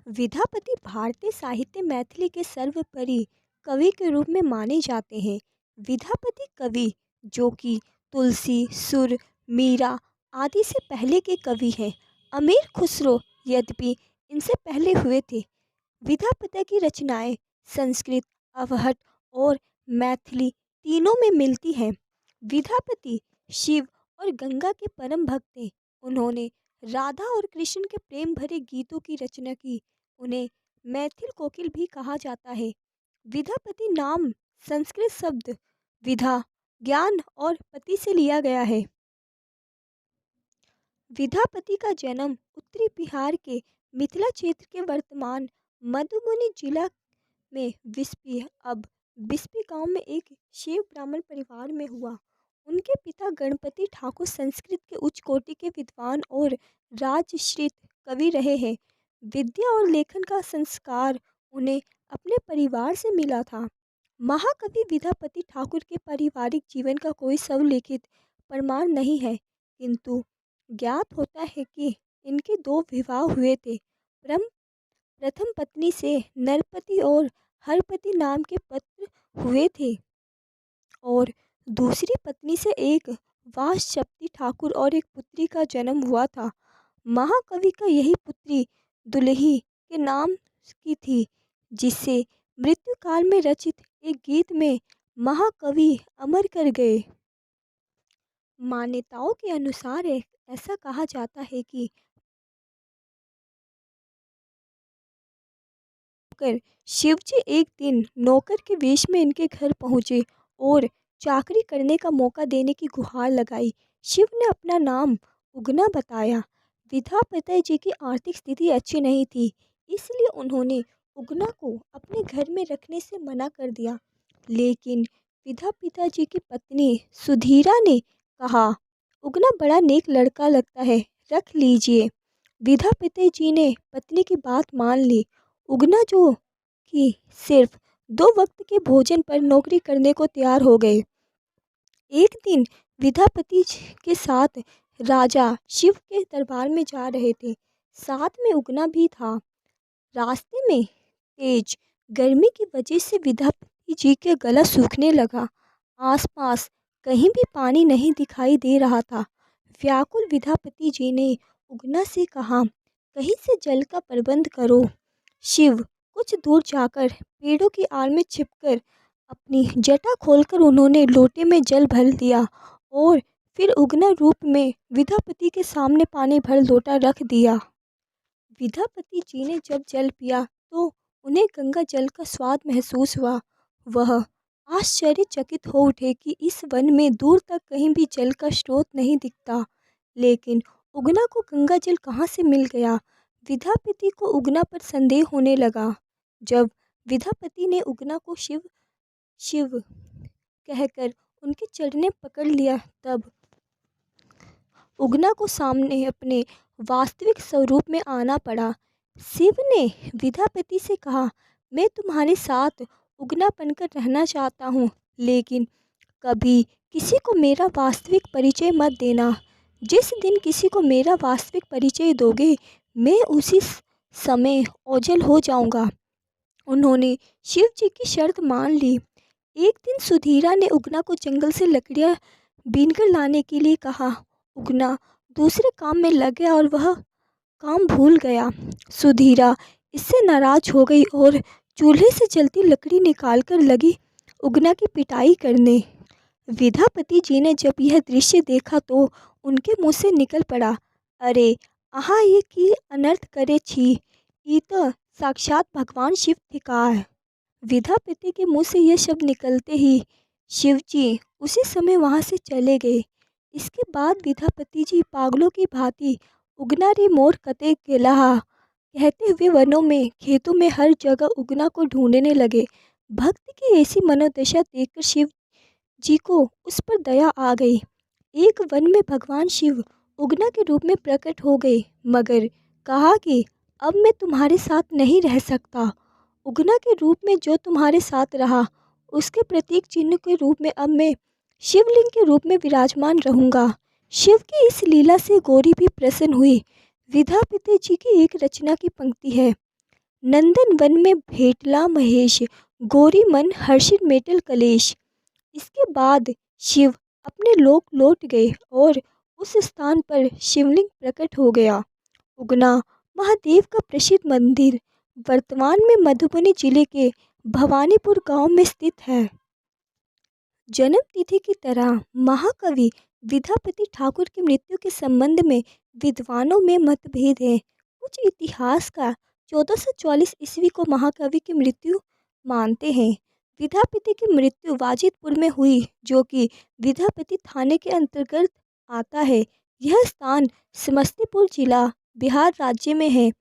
विद्यापति भारतीय साहित्य मैथिली के सर्वोपरि कवि के रूप में माने जाते हैं। विद्यापति कवि जो कि तुलसी, सुर, मीरा आदि से पहले के कवि हैं। अमीर खुसरो यद्यपि इनसे पहले हुए थे। विद्यापति की रचनाएं संस्कृत, अवहट और मैथिली तीनों में मिलती हैं। विद्यापति शिव और गंगा के परम भक्त थे। उन्होंने राधा और कृष्ण के प्रेम भरे गीतों की रचना की। उन्हें मैथिल कोकिल भी कहा जाता है। विद्यापति नाम संस्कृत शब्द विद्या, ज्ञान और पति से लिया गया है। विद्यापति का जन्म उत्तरी बिहार के मिथिला क्षेत्र के वर्तमान मधुबनी जिला में बिस्पी गांव में एक शैव ब्राह्मण परिवार में हुआ। उनके पिता गणपति ठाकुर संस्कृत के उच्च कोटि के विद्वान और राजश्रित कवि रहे हैं। विद्या और लेखन का संस्कार उन्हें अपने परिवार से मिला था। महाकवि विद्यापति ठाकुर के पारिवारिक जीवन का कोई स्वलिखित प्रमाण नहीं है, किंतु ज्ञात होता है कि इनके दो विवाह हुए थे। प्रथम पत्नी से नरपति और हरपति नाम के पुत्र हुए थे और दूसरी पत्नी से एक वासशक्ति ठाकुर और एक पुत्री का जन्म हुआ था। महाकवि का यही पुत्री दुलही के नाम की थी, जिससे मृत्यु काल में रचित एक गीत में महाकवि अमर कर गए। मान्यताओं के अनुसार ऐसा कहा जाता है कि शिवजी एक दिन नौकर के वेश में इनके घर पहुंचे और चाकरी करने का मौका देने की गुहार लगाई। शिव ने अपना नाम उगना बताया। विद्यापति जी की आर्थिक स्थिति अच्छी नहीं थी, इसलिए उन्होंने उगना को अपने घर में रखने से मना कर दिया। लेकिन विद्यापति जी की पत्नी सुधीरा ने कहा, उगना बड़ा नेक लड़का लगता है, रख लीजिए। विद्यापति जी ने पत्नी की बात मान ली। उगना जो कि सिर्फ 2 वक्त के भोजन पर नौकरी करने को तैयार हो गए। एक दिन विद्यापति के साथ राजा शिव के दरबार में जा रहे थे, साथ में उगना भी था। रास्ते में तेज गर्मी की वजह से विद्यापति जी के गला सूखने लगा। आसपास कहीं भी पानी नहीं दिखाई दे रहा था। व्याकुल विद्यापति जी ने उगना से कहा, कहीं से जल का प्रबंध करो। शिव कुछ दूर जाकर पेड़ों की आड़ में छिपकर अपनी जटा खोलकर उन्होंने लोटे में जल भर दिया और फिर उगना रूप में विद्यापति के सामने पानी भर लोटा रख दिया। विद्यापति जी ने जब जल पिया तो उन्हें गंगा जल का स्वाद महसूस हुआ। वह आश्चर्यचकित हो उठे कि इस वन में दूर तक कहीं भी जल का स्रोत नहीं दिखता, लेकिन उगना को गंगा जल कहाँ से मिल गया। विद्यापति को उगना पर संदेह होने लगा। जब विद्यापति ने उगना को शिव शिव कहकर उनके चरणें पकड़ लिया, तब उगना को सामने अपने वास्तविक स्वरूप में आना पड़ा। शिव ने विद्यापति से कहा, मैं तुम्हारे साथ उगना बनकर रहना चाहता हूँ, लेकिन कभी किसी को मेरा वास्तविक परिचय मत देना। जिस दिन किसी को मेरा वास्तविक परिचय दोगे, मैं उसी समय ओझल हो जाऊंगा। उन्होंने शिव जी की शर्त मान ली। एक दिन सुधीरा ने उगना को जंगल से लकड़ियां बीनकर लाने के लिए कहा। उगना दूसरे काम में लग गया और वह काम भूल गया। सुधीरा इससे नाराज हो गई और चूल्हे से जलती लकड़ी निकालकर लगी उगना की पिटाई करने। विद्यापति जी ने जब यह दृश्य देखा तो उनके मुंह से निकल पड़ा, अरे आहा, ये की अनर्थ करे छी, ये तो साक्षात भगवान शिव थिकार। विद्यापति के मुंह से यह शब्द निकलते ही शिवजी उसी समय वहां से चले गए। इसके बाद विद्यापति जी पागलों की भांति उगना रे मोर कते गेला कहते हुए वनों में, खेतों में हर जगह उगना को ढूंढने लगे। भक्त की ऐसी मनोदशा देखकर शिव जी को उस पर दया आ गई। एक वन में भगवान शिव उगना के रूप में प्रकट हो गए, मगर कहा कि अब मैं तुम्हारे साथ नहीं रह सकता। उगना के रूप में जो तुम्हारे साथ रहा, उसके प्रतीक चिन्ह के रूप में अब मैं शिवलिंग के रूप में विराजमान रहूंगा। शिव की इस लीला से गौरी भी प्रसन्न हुई। विद्यापति जी की एक रचना की पंक्ति है, नंदन वन में भेटला महेश, गोरी मन हर्षित मेटल कलेश। इसके बाद शिव अपने लोक लौट गए और उस स्थान पर शिवलिंग प्रकट हो गया। उगना महादेव का प्रसिद्ध मंदिर वर्तमान में मधुबनी जिले के भवानीपुर गांव में स्थित है। जन्म तिथि की तरह महाकवि विद्यापति ठाकुर की मृत्यु के संबंध में विद्वानों में मतभेद है। कुछ इतिहासकार 1444 ईस्वी को महाकवि की मृत्यु मानते हैं। विद्यापति की मृत्यु वाजिदपुर में हुई, जो कि विद्यापति थाने के अंतर्गत आता है। यह स्थान समस्तीपुर जिला बिहार राज्य में है।